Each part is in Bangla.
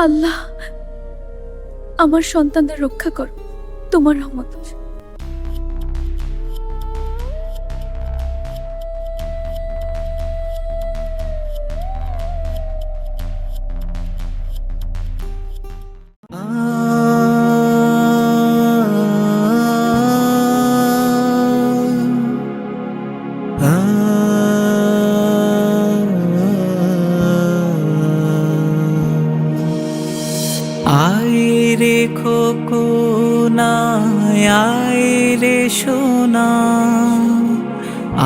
আল্লাহ, আমার সন্তানদের রক্ষা করো তোমার রহমত। আয় রে খোকনা, আয় রে সোনা,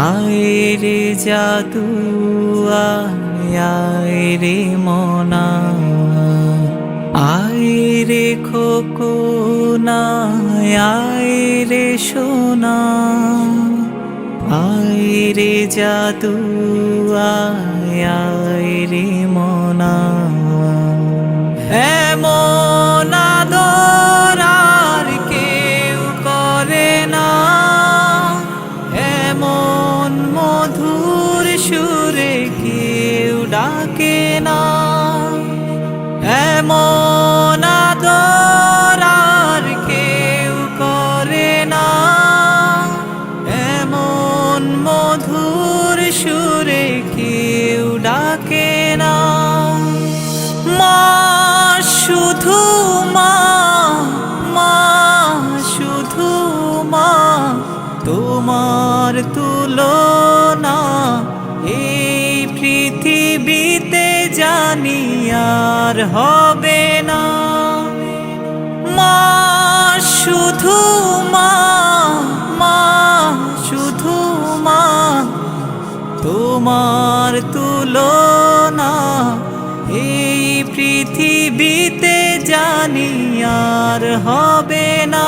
আয় রে জাদু, আয় রে মনা। আয় রে খোকনা, আয় রে সোনা, আয় রে জাদু, আয় রে মনা। এমন আদর আর কেউ করে না, এমন মধুর সুরে কেউ ডাকে না। এমন আদর আর কেউ করে না, এমন মধুর সুরে কেউ ডাকে না। মা শুধু মা, মা শুধু মা, তোমার তুলনা এই পৃথিবীতে জানি আর হবে না। মা শুধু মা, মা শুধু মা, তোমার তুলনা এই পৃথিবীতে জানি আর হবে না।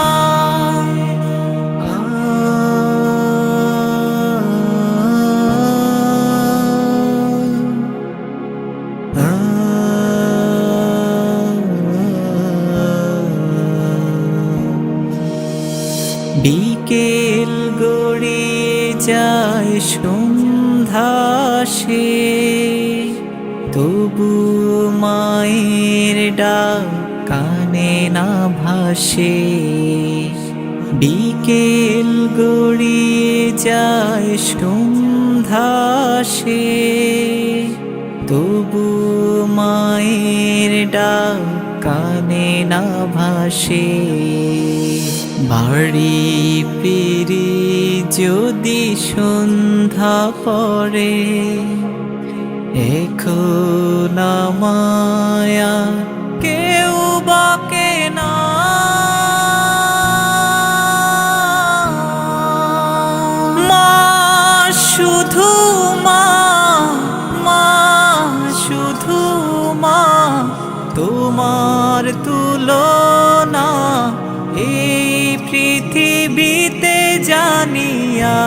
বিকেল গড়িয়ে যায় সন্ধ্যা আসে, তবু মায়ের ডাক কানে না ভাসে। বিকেল গড়িয়ে যায় সন্ধ্যা আসে, তবু মায়ের ডাক কানে না ভাসে। বাড়ি ফিরে যদি সন্ধ্যা পড়ে, এখন মায়া কেউ বকে না। মা শুধু মা, মা শুধু মা, তোমার তুলনা এই পৃথিবীতে জানি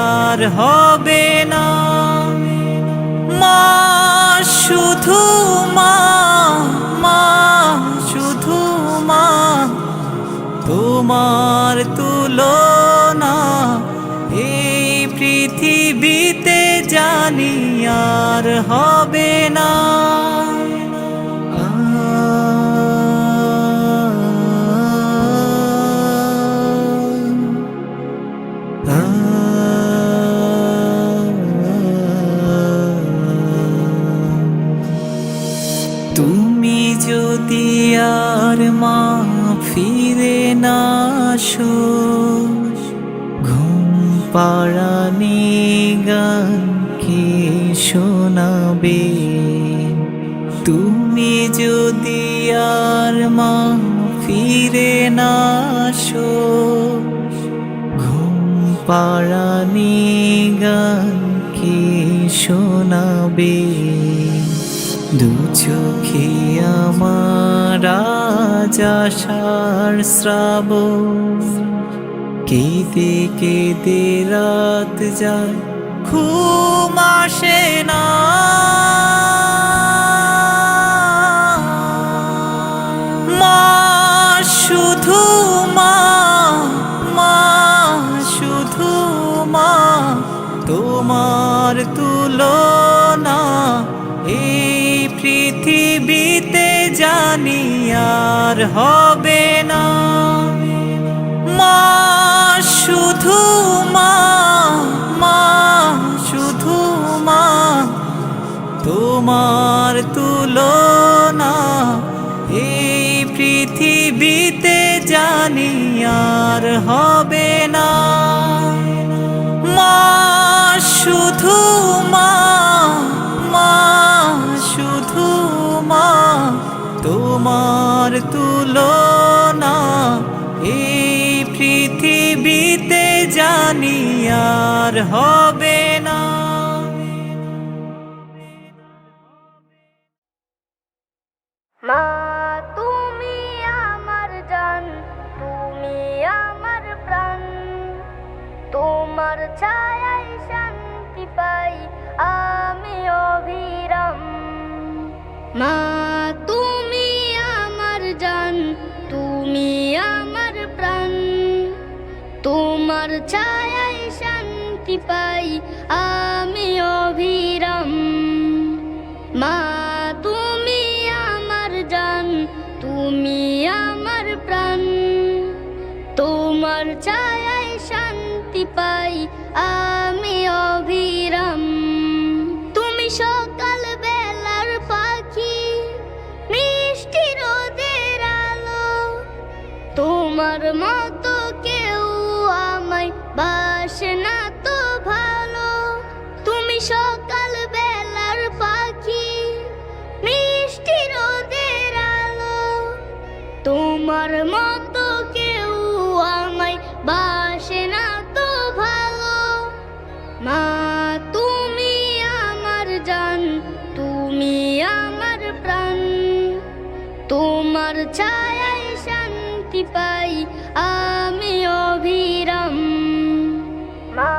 আর হবে না। মা শুধু মা, মা শুধু মা, তোমার তুলনা এই পৃথিবীতে জানি আর হবে না। তুমি যদি আর মা ফিরে না আসো, ঘুম পাড়ানি গান কে শোনাবে? তুমি যদি আর মা ফিরে না আসো, ঘুম পাড়ানি গান কে শোনাবে? দু চোখে আমার আজ আশার শ্রাবণ, কেঁদে কেঁদে রাত যায় ঘুম আসে না। মা শুধু মা, মা শুধু মা, তোমার তুলনা এই পৃথিবীতে জানি জানি আর হবে না। মা শুধু মা, মা শুধু মা, তোমার তুলনা এই পৃথিবীতে জানি আর হবে না। মা শুধু মা, মা শুধু মা, তোমার তুলনা এই পৃথিবীতে জানি আর হবে না। মা তুমি আমার জান, তুমি আমার প্রাণ, তোমার ছায়ায় শান্তি পাই আমি অবিরাম। মা তুমি আমার জান, তুমি আমার প্রাণ, তোমার ছায়ায় শান্তি পাই আমি অবিরাম। মা তুমি আমার জান, তুমি আমার প্রাণ, তোমার ছায়ায় শান্তি পাই আমি অবিরাম। তুমি সকাল বেলার পাখি, মিষ্টি রোদের আলো, তোমার মতো কেউ আমায় বাসে না তো ভালো। তুমি সকাল বেলার পাখি, মিষ্টি রোদের আলো, তোমার মতো কেউ আমায় বাসে না তো ভালো। মা তুমি আমার জান, তুমি আমার প্রাণ, তোমার ছায়ায় শান্তি পাই আমি অবিরাম। মা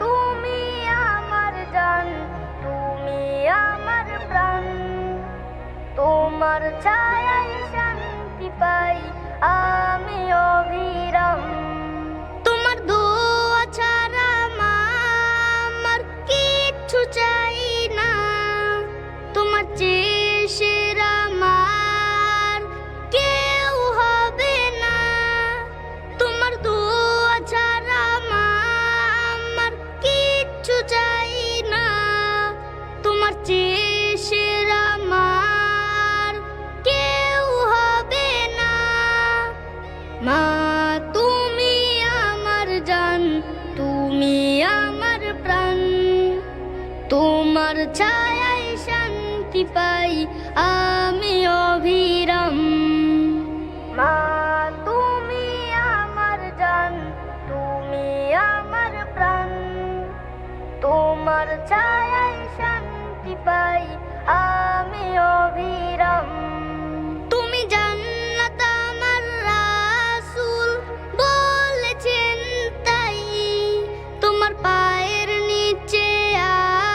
তুমি আমার জান, তুমি আমার প্রাণ, তোমার ছায়ায় শান্তি পাই আমি অবিরাম। তোমার দোয়া ছাড়া মা আমার কিচ্ছু চাই না, তোমার চেয়ে সেরা আমার কেউ হবে না। তোমার দোয়া ছাড়া মা আমার কিচ্ছু চাই না, তোমার চেয়ে সেরা আমার কেউ হবে না। মা তুমি আমার জান, তুমি আমার প্রাণ, তোমার ছায়ায় শান্তি পাই আমি অবিরাম। মা তুমি আমার জান, তুমি আমার প্রাণ, তোমার ছায়ায় শান্তি পাই আমি অবিরাম। তুমি জান্নাত আমার রাসূল বলেছেন তাই, তোমার পায়ের নিচে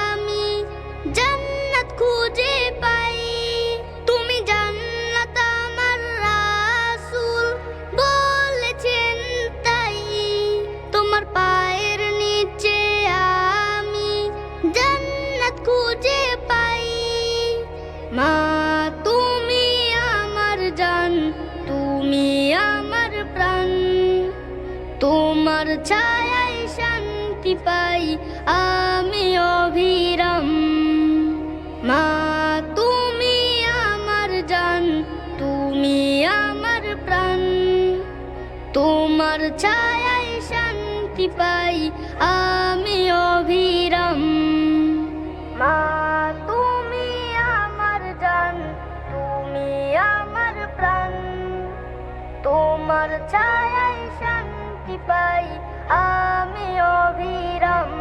আমি জান্নাত খুঁজে পাই। তুমি জান্নাত আমার রাসূল বলেছেন তাই, তোমার পায়ের নিচে আমি জান্নাত খুঁজে পাই। মা তুমি আমার জান, তুমি আমার প্রাণ, তোমার ছায়ায় শান্তি পাই আমি অবিরাম। মা তুমি আমার জান, তুমি আমার প্রাণ, তোমার ছায়ায় শান্তি পাই আমি অবিরাম। মা তুমি আমার জান, তুমি আমার প্রাণ, তোমার ছায়ায় শান্তি পাই আমি অবিরাম।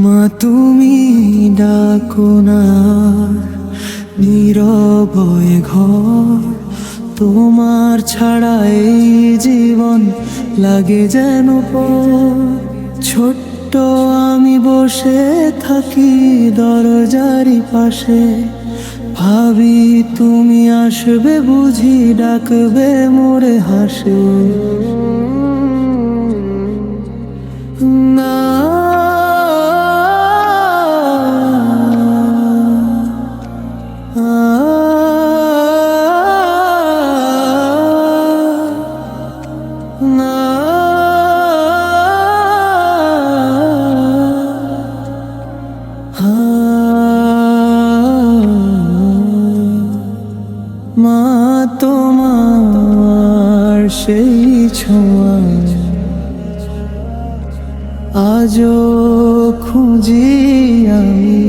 মা তুমি ডাকো না, নীরবয়ে ঘর, তোমার ছাড়া এই জীবন লাগে যেন পর। ছোট্ট আমি বসে থাকি দরজারি পাশে, ভাবি তুমি আসবে বুঝি, ডাকবে মোরে হাসে। না মা তোমার সেই ছোঁয়া আজও খুঁজি আমি,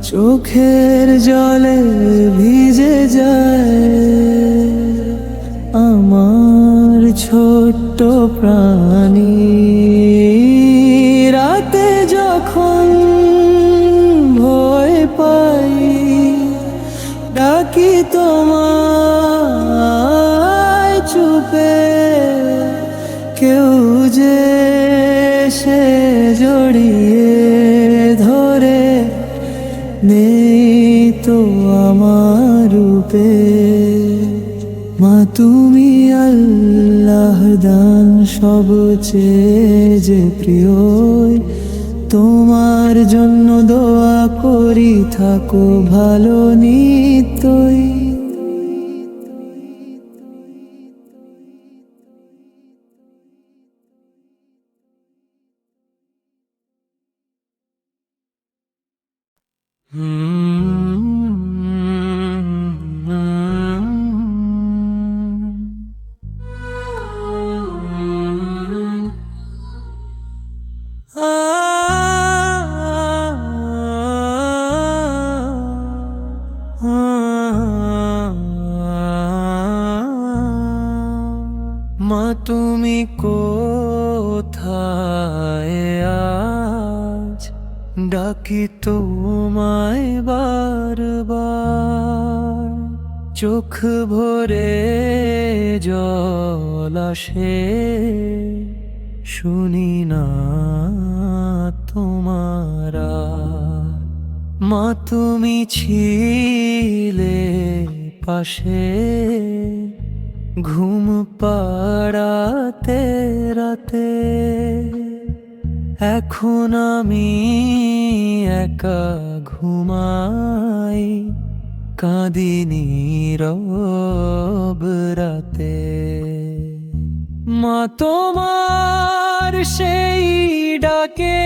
চোখের জলে ভিজে যায় আমার ছোট্ট প্রাণী। রাতে যখন ভয় পাই ডাকি তোমায় চুপে, কেউ যে সে জড়িয়ে ধরে নেই তো আমার রূপে। মা তুমি আল্লাহ দান সবচেয়ে যে প্রিয়, তোমার জন্য দোয়া করি থাকো ভালো নিত্যই। মা তুমি কোথায় আজ, ডাকি তোমায় বারবার, চোখ ভরে জল আসে, শুনি না তোমারা। মা তুমি ছিলে পাশে, ঘুম পাড়াতে রাতে, এখন আমি একা ঘুমাই, কাঁদি নীরব রাতে। মা তোমার সেই ডাকে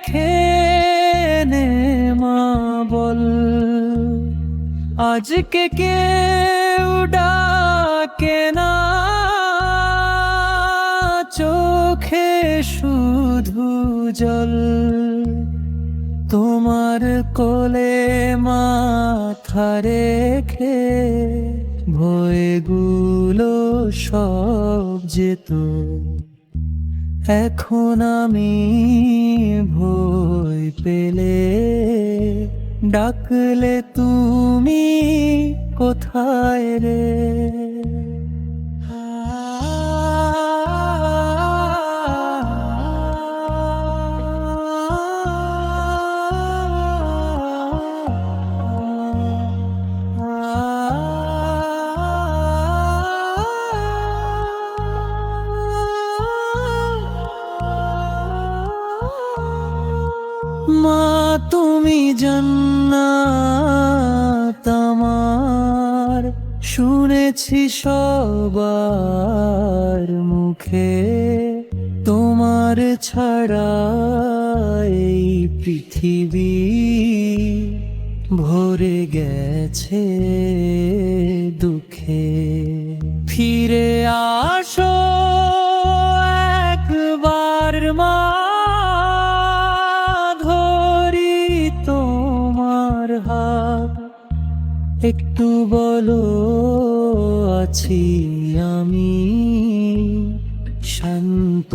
খেনে মা বল, আজকে কেউ ডাকে না, চোখে শুধু জল। তোমার কোলে মাথা রেখে ভয়গুলো সব যেত, এখন আমি ভয় পেলে ডাকলে তুমি কোথায় রে। মা তুমি জান্নাত আমার, শুনেছি সবার মুখে, তোমার ছাড়া এই পৃথিবী ভরে গেছে দুঃখে। ফিরে আসো একবার মা, একটু বলো আছি আমি শান্ত